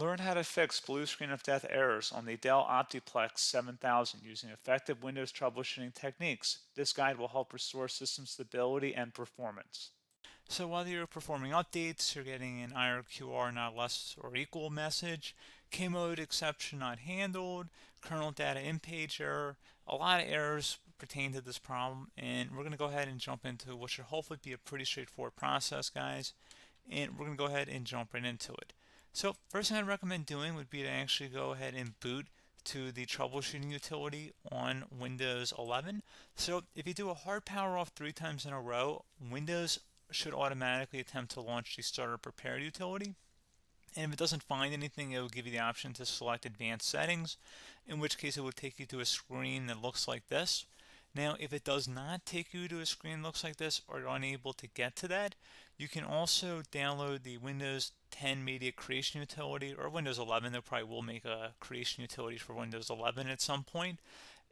Learn how to fix blue screen of death errors on the Dell OptiPlex 7000 using effective Windows troubleshooting techniques. This guide will help restore system stability and performance. So while you're performing updates, you're getting an IRQR not less or equal message, K-mode exception not handled, kernel data in page error. A lot of errors pertain to this problem, and we're going to go ahead and jump into what should hopefully be a pretty straightforward process, guys. And we're going to go ahead and jump right into it. So first thing I'd recommend doing would be to actually go ahead and boot to the troubleshooting utility on Windows 11. So if you do a hard power off 3 times in a row, Windows should automatically attempt to launch the starter prepared utility. And if it doesn't find anything, it will give you the option to select advanced settings, in which case it will take you to a screen that looks like this. Now, if it does not take you to a screen that looks like this, or you're unable to get to that, you can also download the Windows 10 Media Creation Utility, or Windows 11. They probably will make a creation utility for Windows 11 at some point.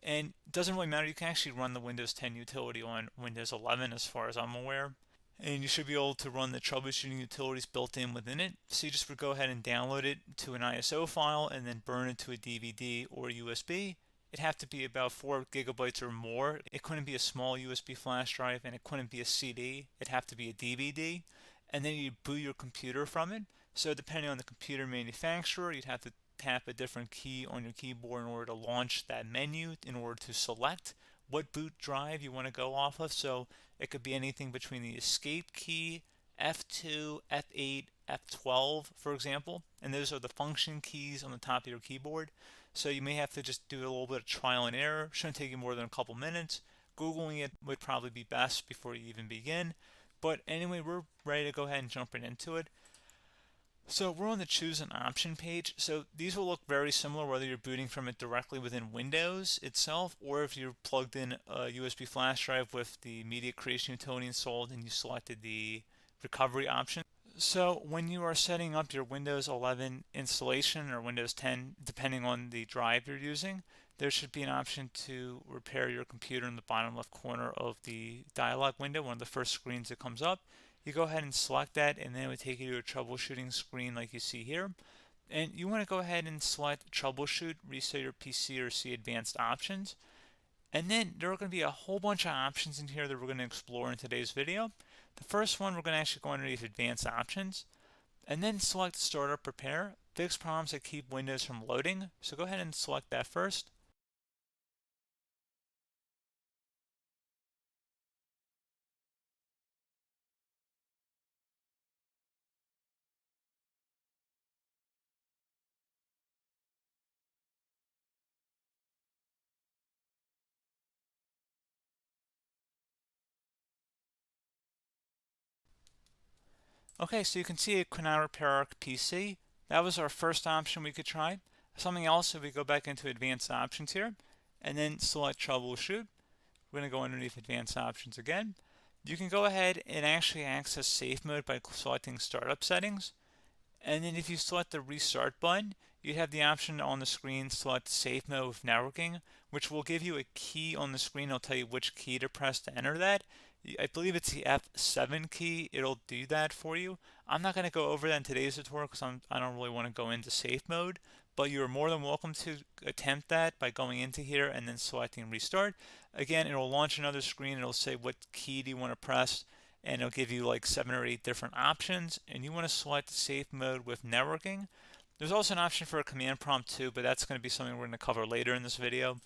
And it doesn't really matter, you can actually run the Windows 10 utility on Windows 11 as far as I'm aware. And you should be able to run the troubleshooting utilities built in within it. So you just would go ahead and download it to an ISO file and then burn it to a DVD or USB. It'd have to be about 4 gigabytes or more. It couldn't be a small USB flash drive, and it couldn't be a CD. It'd have to be a DVD. And then you boot your computer from it. So depending on the computer manufacturer, you'd have to tap a different key on your keyboard in order to launch that menu, in order to select what boot drive you want to go off of. So it could be anything between the escape key, F2, F8, F12, for example, and those are the function keys on the top of your keyboard. So you may have to just do a little bit of trial and error. Shouldn't take you more than a couple minutes. Googling it would probably be best before you even begin. But anyway, we're ready to go ahead and jump right into it. So we're on the choose an option page. So these will look very similar whether you're booting from it directly within Windows itself, or if you're plugged in a USB flash drive with the media creation utility installed and you selected the recovery option. So when you are setting up your Windows 11 installation or Windows 10, depending on the drive you're using, there should be an option to repair your computer in the bottom left corner of the dialog window, one of the first screens that comes up. You go ahead and select that, and then it would take you to a troubleshooting screen like you see here. And you want to go ahead and select troubleshoot, reset your PC, or see advanced options. And then there are going to be a whole bunch of options in here that we're going to explore in today's video. The first one, we're going to actually go underneath advanced options and then select startup repair, fix problems that keep Windows from loading. So go ahead and select that first. Okay, so you can see it could not repair our PC. That was our first option we could try. Something else, if we go back into advanced options here and then select troubleshoot, we're going to go underneath advanced options again. You can go ahead and actually access safe mode by selecting startup settings. And then if you select the restart button, you have the option on the screen select safe mode with networking, which will give you a key on the screen. It'll tell you which key to press to enter that. I believe it's the F7 key. It'll do that for you. I'm not going to go over that in today's tutorial because I don't really want to go into safe mode, but you're more than welcome to attempt that by going into here and then selecting restart. Again, it'll launch another screen. It'll say what key do you want to press, and it'll give you like 7 or 8 different options, and you want to select safe mode with networking. There's also an option for a command prompt too, but that's going to be something we're going to cover later in this video,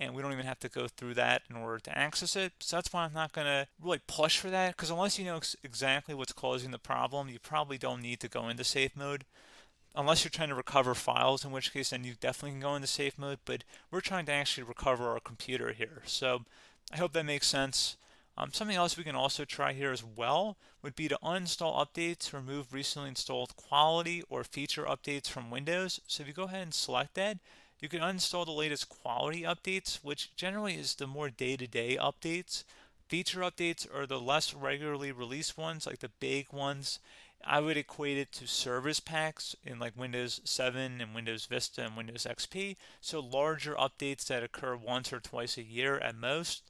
and we don't even have to go through that in order to access it. So that's why I'm not going to really push for that, because unless you know exactly what's causing the problem, you probably don't need to go into safe mode. Unless you're trying to recover files, in which case then you definitely can go into safe mode, but we're trying to actually recover our computer here. So I hope that makes sense. Something else we can also try here as well would be to uninstall updates, remove recently installed quality or feature updates from Windows. So if you go ahead and select that, you can uninstall the latest quality updates, which generally is the more day-to-day updates. Feature updates are the less regularly released ones, like the big ones. I would equate it to service packs in like Windows 7 and Windows Vista and Windows XP. So larger updates that occur once or twice a year at most.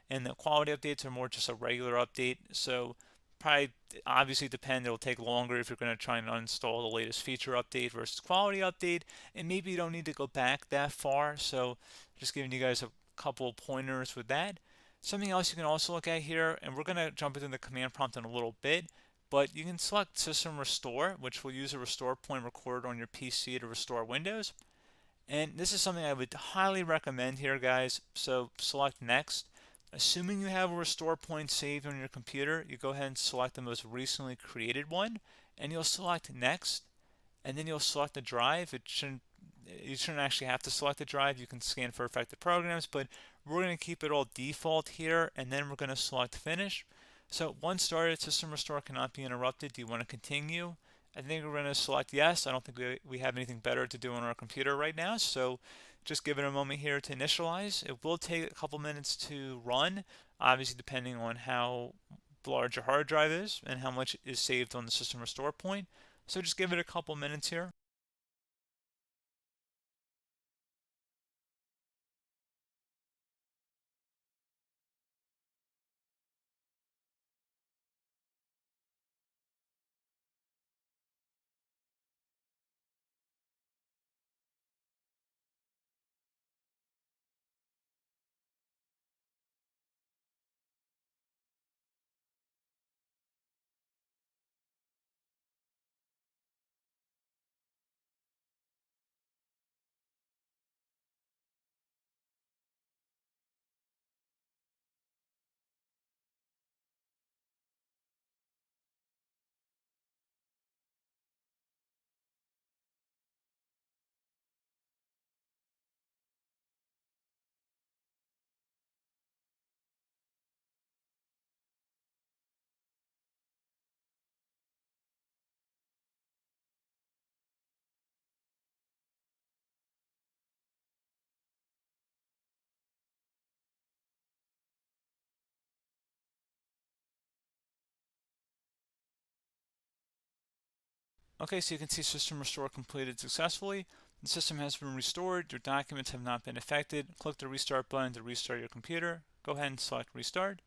And the quality updates are more just a regular update. So probably obviously depend. It'll take longer if you're going to try and uninstall the latest feature update versus quality update, and maybe you don't need to go back that far. So just giving you guys a couple of pointers with that. Something else you can also look at here, and we're going to jump into the command prompt in a little bit, but you can select System Restore, which will use a restore point recorded on your PC to restore Windows. And this is something I would highly recommend here, guys. So select Next. Assuming you have a restore point saved on your computer, you go ahead and select the most recently created one, and you'll select Next, and then you'll select the drive. You shouldn't actually have to select the drive. You can scan for affected programs, but we're going to keep it all default here, and then we're going to select Finish. So once started, System Restore cannot be interrupted. Do you want to continue? I think we're going to select yes. I don't think we have anything better to do on our computer right now, so just give it a moment here to initialize. It will take a couple minutes to run, obviously depending on how large your hard drive is and how much is saved on the System Restore point. So just give it a couple minutes here. Okay, so you can see System Restore completed successfully. The system has been restored. Your documents have not been affected. Click the Restart button to restart your computer. Go ahead and select Restart.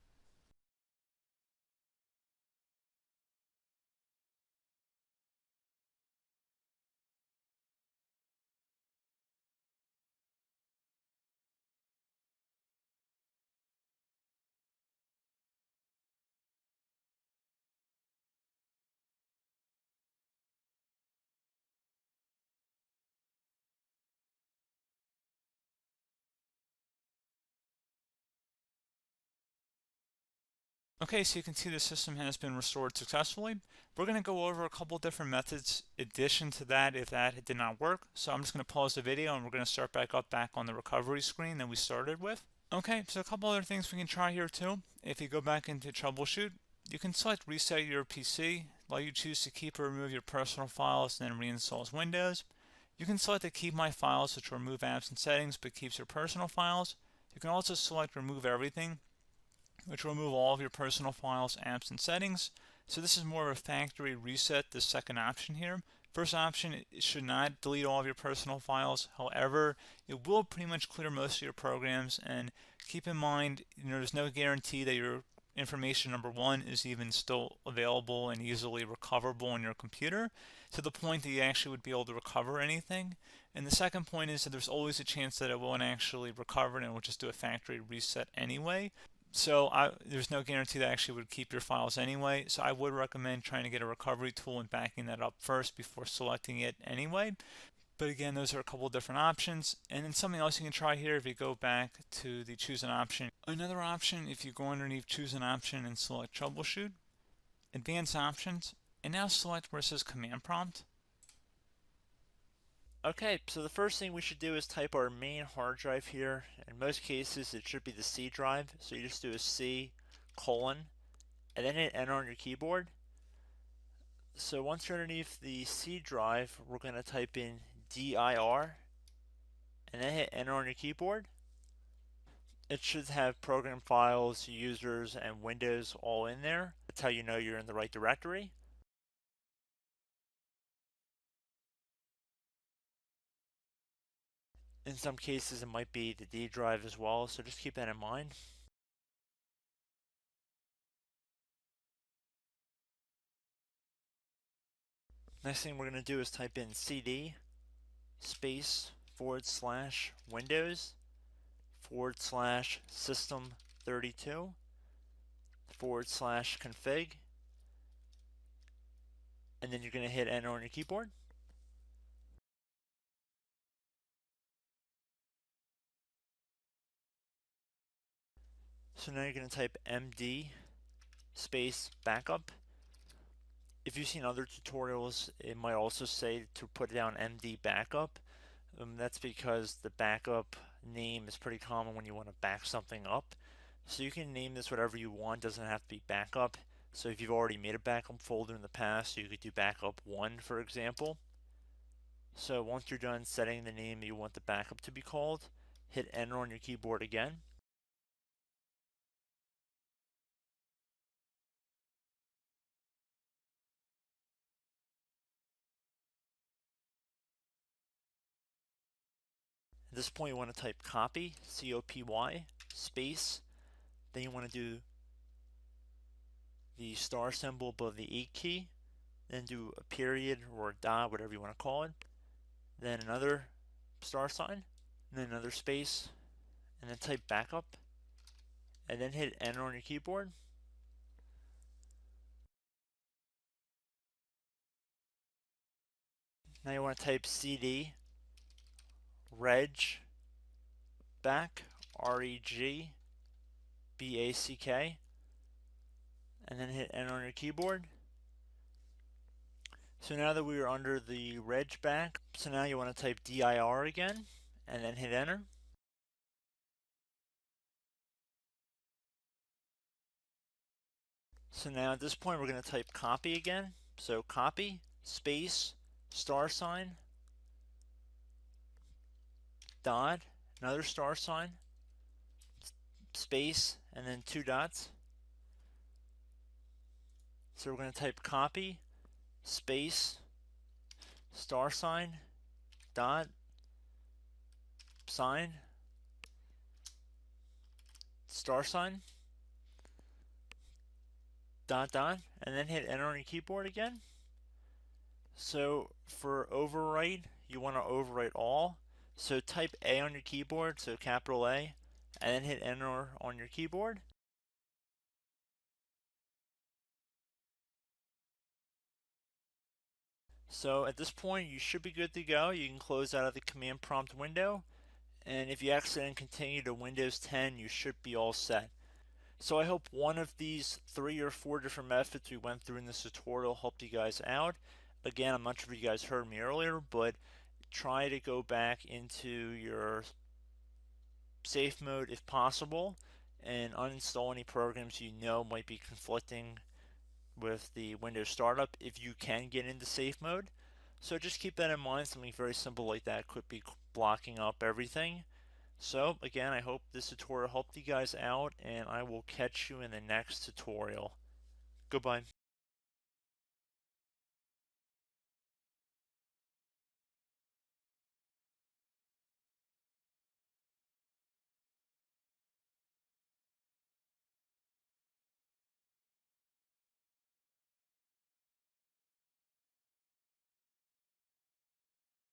Okay, so you can see the system has been restored successfully. We're going to go over a couple different methods addition to that if that did not work. So I'm just going to pause the video and we're going to start back on the recovery screen that we started with. Okay, so a couple other things we can try here too. If you go back into troubleshoot, you can select reset your PC, while you choose to keep or remove your personal files and then reinstalls Windows. You can select to keep my files, which will remove apps and settings but keeps your personal files. You can also select remove everything, which will remove all of your personal files, apps, and settings. So this is more of a factory reset, the second option here. First option, it should not delete all of your personal files. However, it will pretty much clear most of your programs. And keep in mind, there's no guarantee that your information, number one, is even still available and easily recoverable on your computer to the point that you actually would be able to recover anything. And the second point is that there's always a chance that it won't actually recover and it will just do a factory reset anyway. So there's no guarantee that actually would keep your files anyway. So I would recommend trying to get a recovery tool and backing that up first before selecting it anyway. But again, those are a couple different options. And then something else you can try here if you go back to the choose an option. Another option, if you go underneath choose an option and select troubleshoot, advanced options, and now select where it says command prompt. Okay, so the first thing we should do is type our main hard drive here. In most cases, it should be the C drive. So you just do a C colon and then hit enter on your keyboard. So once you're underneath the C drive, we're going to type in dir and then hit enter on your keyboard. It should have program files, users, and Windows all in there. That's how you know you're in the right directory. In some cases, it might be the D drive as well, so just keep that in mind. Next thing we're going to do is type in cd space /Windows /system32 /config, and then you're going to hit enter on your keyboard. So now you're going to type md space backup. If you've seen other tutorials, it might also say to put down md backup. That's because the backup name is pretty common when you want to back something up. So you can name this whatever you want, doesn't have to be backup. So if you've already made a backup folder in the past, you could do backup 1, for example. So once you're done setting the name you want the backup to be called, hit enter on your keyboard again. At this point you want to type copy, C-O-P-Y, space, then you want to do the star symbol above the 8 key, then do a period or a dot, whatever you want to call it, then another star sign, and then another space, and then type backup, and then hit enter on your keyboard. Now you want to type cd reg back, R-E-G-B-A-C-K, and then hit enter on your keyboard. So now that we are under the reg back, so now you want to type dir again, and then hit enter. So now at this point we're going to type copy again. So copy, space, star sign, dot, another star sign, space, and then 2 dots. So we're going to type copy, space, star sign, dot, sign, star sign, dot, dot, and then hit enter on your keyboard again. So for overwrite, you want to overwrite all. So type A on your keyboard, so capital A, and then hit enter on your keyboard. So at this point you should be good to go. You can close out of the command prompt window, and if you accidentally continue to Windows 10 you should be all set. So I hope one of these 3 or 4 different methods we went through in this tutorial helped you guys out. Again, I'm not sure if you guys heard me earlier, but try to go back into your safe mode if possible and uninstall any programs you know might be conflicting with the Windows startup if you can get into safe mode. So just keep that in mind. Something very simple like that could be blocking up everything. So again, I hope this tutorial helped you guys out, and I will catch you in the next tutorial. Goodbye.